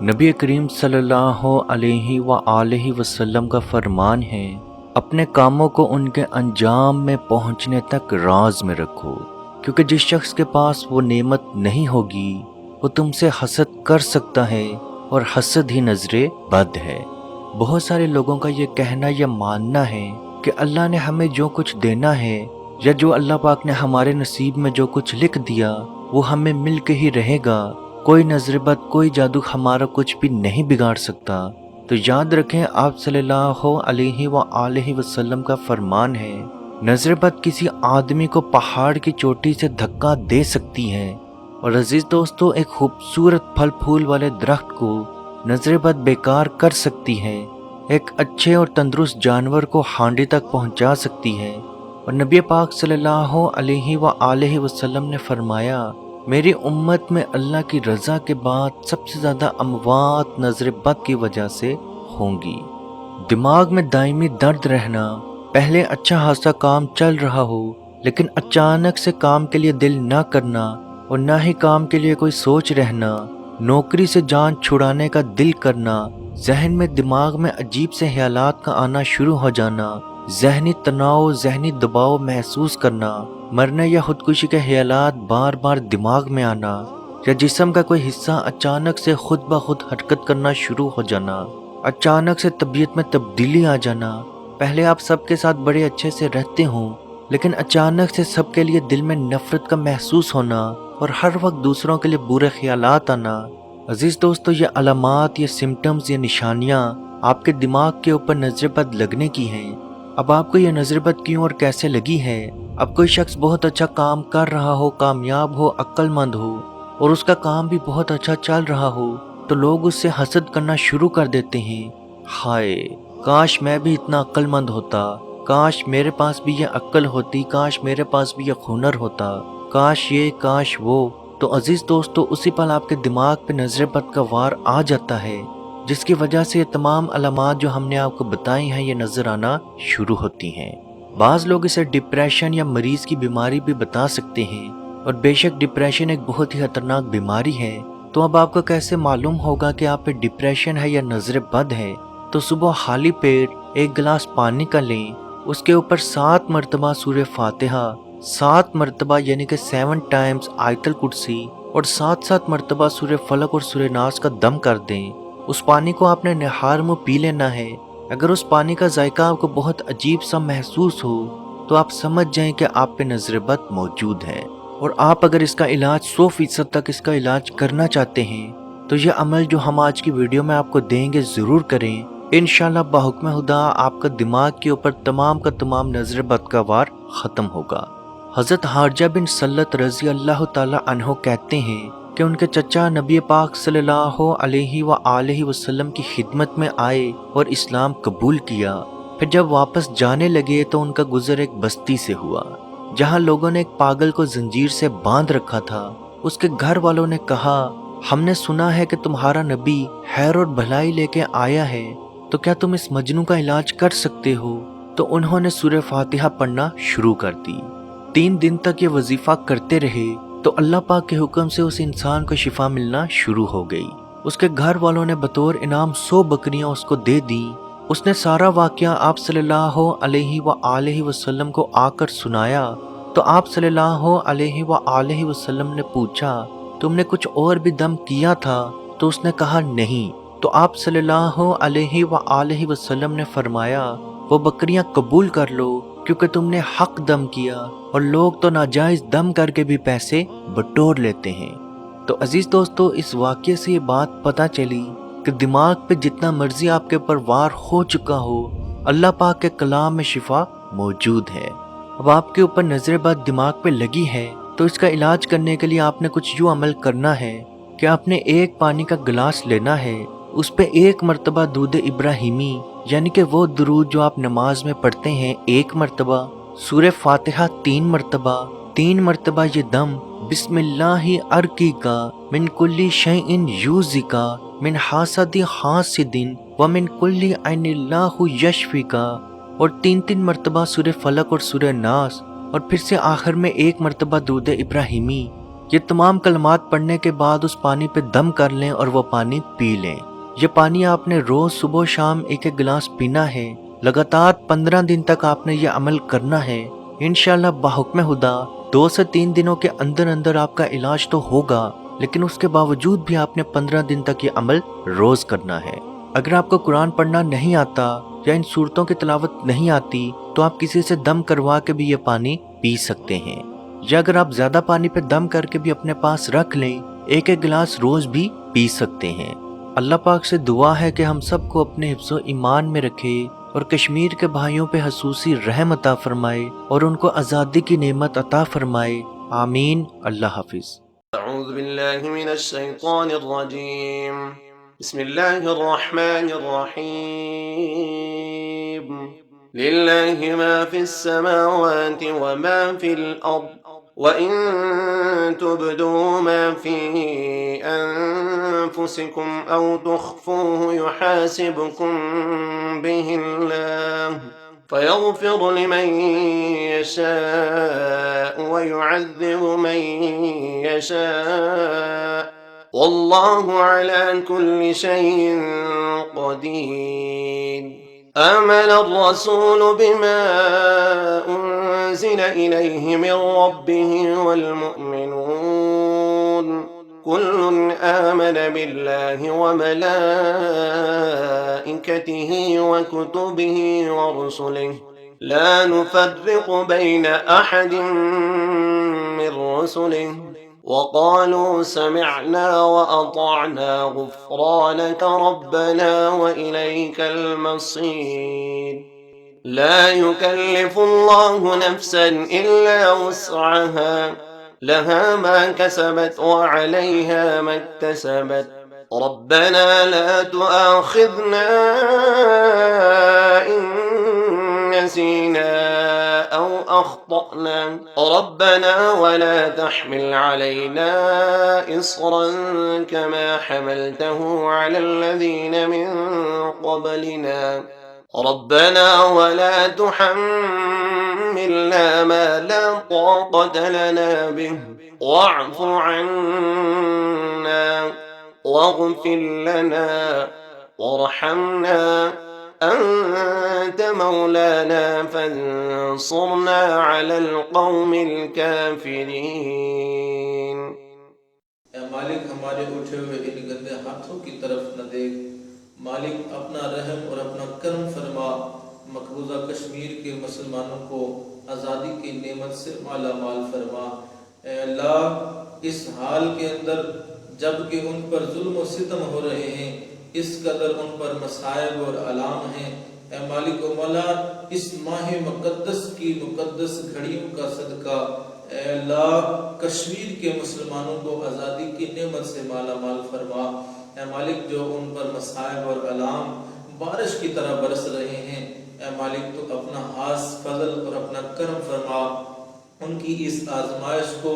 نبی کریم صلی اللہ علیہ وآلہ وسلم کا فرمان ہے، اپنے کاموں کو ان کے انجام میں پہنچنے تک راز میں رکھو، کیونکہ جس شخص کے پاس وہ نعمت نہیں ہوگی وہ تم سے حسد کر سکتا ہے، اور حسد ہی نظر بد ہے۔ بہت سارے لوگوں کا یہ کہنا یا ماننا ہے کہ اللہ نے ہمیں جو کچھ دینا ہے یا جو اللہ پاک نے ہمارے نصیب میں جو کچھ لکھ دیا وہ ہمیں مل کے ہی رہے گا، کوئی نظر بد، کوئی جادو ہمارا کچھ بھی نہیں بگاڑ سکتا۔ تو یاد رکھیں، آپ صلی اللہ علیہ وآلہ وسلم کا فرمان ہے، نظر بد کسی آدمی کو پہاڑ کی چوٹی سے دھکا دے سکتی ہے، اور عزیز دوستو، ایک خوبصورت پھل پھول والے درخت کو نظر بد بیکار کر سکتی ہے، ایک اچھے اور تندرست جانور کو ہانڈی تک پہنچا سکتی ہے۔ اور نبی پاک صلی اللہ علیہ وآلہ وسلم نے فرمایا، میری امت میں اللہ کی رضا کے بعد سب سے زیادہ اموات نظر بد کی وجہ سے ہوں گی۔ دماغ میں دائمی درد رہنا، پہلے اچھا خاصا کام چل رہا ہو لیکن اچانک سے کام کے لیے دل نہ کرنا اور نہ ہی کام کے لیے کوئی سوچ رہنا، نوکری سے جان چھڑانے کا دل کرنا، ذہن میں دماغ میں عجیب سے خیالات کا آنا شروع ہو جانا، ذہنی تناؤ، ذہنی دباؤ محسوس کرنا، مرنے یا خودکشی کے خیالات بار بار دماغ میں آنا، یا جسم کا کوئی حصہ اچانک سے خود بخود حرکت کرنا شروع ہو جانا، اچانک سے طبیعت میں تبدیلی آ جانا، پہلے آپ سب کے ساتھ بڑے اچھے سے رہتے ہوں لیکن اچانک سے سب کے لیے دل میں نفرت کا محسوس ہونا اور ہر وقت دوسروں کے لیے برے خیالات آنا۔ عزیز دوستو، یہ علامات، یہ سمٹمز، یہ نشانیاں آپ کے دماغ کے اوپر نظر بد لگنے کی ہیں۔ اب آپ کو یہ نظر بد کیوں اور کیسے لگی ہے؟ اب کوئی شخص بہت اچھا کام کر رہا ہو، کامیاب ہو، عقل مند ہو، اور اس کا کام بھی بہت اچھا چل رہا ہو تو لوگ اس سے حسد کرنا شروع کر دیتے ہیں، ہائے کاش میں بھی اتنا عقل مند ہوتا، کاش میرے پاس بھی یہ عقل ہوتی، کاش میرے پاس بھی یہ ہنر ہوتا، کاش یہ، کاش وہ۔ تو عزیز دوستو، اسی پل آپ کے دماغ پہ نظر بد کا وار آ جاتا ہے، جس کی وجہ سے یہ تمام علامات جو ہم نے آپ کو بتائی ہیں یہ نظر آنا شروع ہوتی ہیں۔ بعض لوگ اسے ڈپریشن یا مریض کی بیماری بھی بتا سکتے ہیں، اور بے شک ڈپریشن ایک بہت ہی خطرناک بیماری ہے۔ تو اب آپ کو کیسے معلوم ہوگا کہ آپ پہ ڈپریشن ہے یا نظر بد ہے؟ تو صبح خالی پیٹ ایک گلاس پانی کا لیں، اس کے اوپر 7 مرتبہ سورہ فاتحہ، 7 مرتبہ یعنی کہ 7 ٹائمز آیت الکرسی، اور 7 مرتبہ سورہ فلق اور سورہ ناس کا دم کر دیں۔ اس پانی کو آپ نے نہار منہ پی لینا ہے۔ اگر اس پانی کا ذائقہ آپ کو بہت عجیب سا محسوس ہو تو آپ سمجھ جائیں کہ آپ پہ نظر بد موجود ہے، اور آپ اگر اس کا علاج 100% تک اس کا علاج کرنا چاہتے ہیں تو یہ عمل جو ہم آج کی ویڈیو میں آپ کو دیں گے ضرور کریں۔ انشاءاللہ بحکم خدا آپ کا دماغ کے اوپر تمام کا تمام نظر بد کا وار ختم ہوگا۔ حضرت حارجہ بن سلت رضی اللہ تعالی عنہ کہتے ہیں کہ ان کے چچا نبی پاک صلی اللہ علیہ وآلہ وسلم کی خدمت میں آئے اور اسلام قبول کیا۔ پھر جب واپس جانے لگے تو ان کا گزر ایک بستی سے ہوا جہاں لوگوں نے ایک پاگل کو زنجیر سے باندھ رکھا تھا۔ اس کے گھر والوں نے کہا، ہم نے سنا ہے کہ تمہارا نبی خیر اور بھلائی لے کے آیا ہے، تو کیا تم اس مجنوں کا علاج کر سکتے ہو؟ تو انہوں نے سورہ فاتحہ پڑھنا شروع کر دی۔ 3 دن تک یہ وظیفہ کرتے رہے تو اللہ پاک کے حکم سے اس انسان کو شفا ملنا شروع ہو گئی۔ اس کے گھر والوں نے بطور انعام 100 بکریاں اس کو دے دیں۔ اس نے سارا واقعہ آپ صلی اللہ علیہ وآلہ وسلم کو آ کر سنایا تو آپ صلی اللہ علیہ وآلہ وسلم نے پوچھا، تم نے کچھ اور بھی دم کیا تھا؟ تو اس نے کہا نہیں۔ تو آپ صلی اللہ علیہ وآلہ وسلم نے فرمایا، وہ بکریاں قبول کر لو کیونکہ تم نے حق دم کیا، اور لوگ تو ناجائز دم کر کے بھی پیسے بٹور لیتے ہیں۔ تو عزیز دوستو، اس واقعے سے یہ بات پتہ چلی کہ دماغ پہ جتنا مرضی آپ کے اوپر وار ہو چکا ہو، اللہ پاک کے کلام میں شفا موجود ہے۔ اب آپ کے اوپر نظر بد دماغ پہ لگی ہے تو اس کا علاج کرنے کے لیے آپ نے کچھ یوں عمل کرنا ہے کہ آپ نے ایک پانی کا گلاس لینا ہے، اس پہ 1 مرتبہ درود ابراہیمی یعنی کہ وہ درود جو آپ نماز میں پڑھتے ہیں 1 مرتبہ، سورہ فاتحہ 3 مرتبہ، 3 مرتبہ یہ دم بسم اللہ ارقیکا من کل شیء یؤذیکا من حاسد حاسد ومن کل عین اللہ یشفیکا، اور 3 مرتبہ سورہ فلق اور سورہ ناس، اور پھر سے آخر میں 1 مرتبہ درود ابراہیمی۔ یہ تمام کلمات پڑھنے کے بعد اس پانی پہ دم کر لیں اور وہ پانی پی لیں۔ یہ پانی آپ نے روز صبح و شام ایک ایک گلاس پینا ہے۔ لگاتار 15 دن تک آپ نے یہ عمل کرنا ہے۔ انشاءاللہ بحکم خدا 2 سے 3 دنوں کے اندر اندر آپ کا علاج تو ہوگا، لیکن اس کے باوجود بھی آپ نے 15 دن تک یہ عمل روز کرنا ہے۔ اگر آپ کو قرآن پڑھنا نہیں آتا یا ان صورتوں کی تلاوت نہیں آتی تو آپ کسی سے دم کروا کے بھی یہ پانی پی سکتے ہیں، یا اگر آپ زیادہ پانی پہ دم کر کے بھی اپنے پاس رکھ لیں، ایک ایک گلاس روز بھی پی سکتے ہیں۔ اللہ پاک سے دعا ہے کہ ہم سب کو اپنے حفظ و ایمان میں رکھے اور کشمیر کے بھائیوں پہ خصوصی رحم عطا فرمائے اور ان کو آزادی کی نعمت عطا فرمائے، آمین۔ اللہ حافظ۔ اعوذ باللہ من الشیطان الرجیم، بسم اللہ الرحمن الرحیم، للہ ما فی السماوات وما فی الارض وَإِن تُبْدُوا مَا فِي أَنفُسِكُمْ أَوْ تُخْفُوهُ يُحَاسِبْكُم بِهِ اللَّهُ فَيَغْفِرُ لِمَن يَشَاءُ وَيُعَذِّبُ مَن يَشَاءُ وَاللَّهُ عَلَى كُلِّ شَيْءٍ قَدِيرٌ۔ آمن الرسول بما أنزل إليه من ربه والمؤمنون كل آمن بالله وملائكته وكتبه ورسله لا نفرق بين أحد من رسله وقالوا سمعنا وأطعنا غفرانك ربنا وإليك المصير۔ لا يكلف الله نفسا إلا وسعها، لها ما كسبت وعليها ما اكتسبت، ربنا لا تؤاخذنا إن نسينا أو أخطأنا، ربنا ولا تحمل علينا إصرا كما حملته على الذين من قبلنا، ربنا ولا تحملنا ما لا طاقة لنا به، واعف عنا واغفر لنا وارحمنا أنت مولانا فانصرنا على القوم الكافرين۔ اے مالک ہمارے اٹھے ہوئے ان گندے ہاتھوں کی طرف نہ دیکھ، مالک اپنا رحم اور اپنا کرم فرما، مقبوضہ کشمیر کے مسلمانوں کو آزادی کی نعمت سے مالا مال فرما۔ اے اللہ، اس حال کے اندر جب کہ ان پر ظلم و ستم ہو رہے ہیں، اس قدر ان پر مصائب اور آلام ہیں، اے مالک و مولا، اس ماہ مقدس کی مقدس گھڑیوں کا صدقہ اے اللہ کشمیر کے مسلمانوں کو آزادی کی نعمت سے مالا مال فرما۔ اے مالک، جو ان پر مصائب اور آلام بارش کی طرح برس رہے ہیں، اے مالک تو اپنا خاص فضل اور اپنا کرم فرما، ان کی اس آزمائش کو،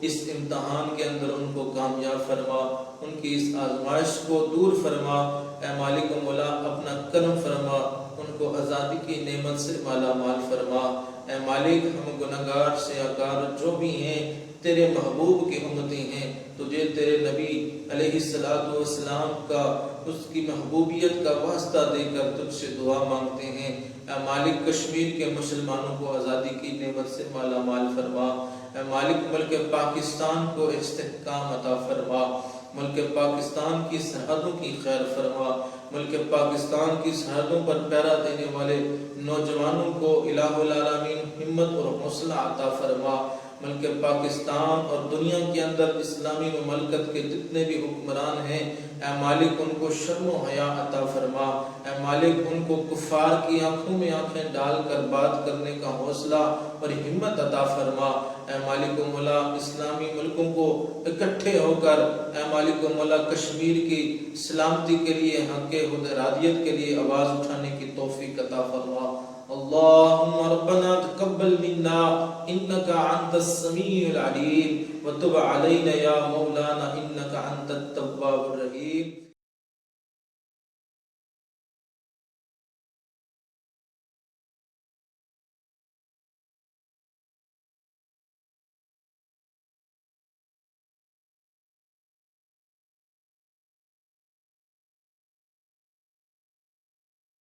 اس امتحان کے اندر ان کو کامیاب فرما، ان کی اس آزمائش کو دور فرما۔ اے مالک و مولا، اپنا کرم فرما، ان کو آزادی کی نعمت سے مالا مال فرما۔ اے مالک، ہم گناہگار سیاہکار جو بھی ہیں، تیرے محبوب کی امتی ہیں، تجھے تیرے نبی علیہ السلام کا، اس کی محبوبیت کا واسطہ دے کر تجھ سے دعا مانگتے ہیں۔ اے مالک، کشمیر کے مسلمانوں کو آزادی کی نعمت سے مالا مال فرما۔ اے مالک، ملک پاکستان کو استحکام عطا فرما، ملک پاکستان کی سرحدوں کی خیر فرما، ملک پاکستان کی سرحدوں پر پہرا دینے والے نوجوانوں کو الہ العالمین ہمت اور حوصلہ عطا فرما۔ ملک پاکستان اور دنیا کے اندر اسلامی مملکت کے جتنے بھی حکمران ہیں، اے مالک ان کو شرم و حیا عطا فرما۔ اے مالک، ان کو کفار کی آنکھوں میں آنکھیں ڈال کر بات کرنے کا حوصلہ اور ہمت عطا فرما۔ اے مالک و مولا، اسلامی ملکوں کو اکٹھے ہو کر اے مالک و مولا کشمیر کی سلامتی کے لیے، حق حدرادیت کے لیے آواز اٹھانے کی توفیق عطا فرما۔ اللهم ربنا تقبل منا انك انت السميع العليم وتب علينا يا مولانا انك انت التواب الرحيم۔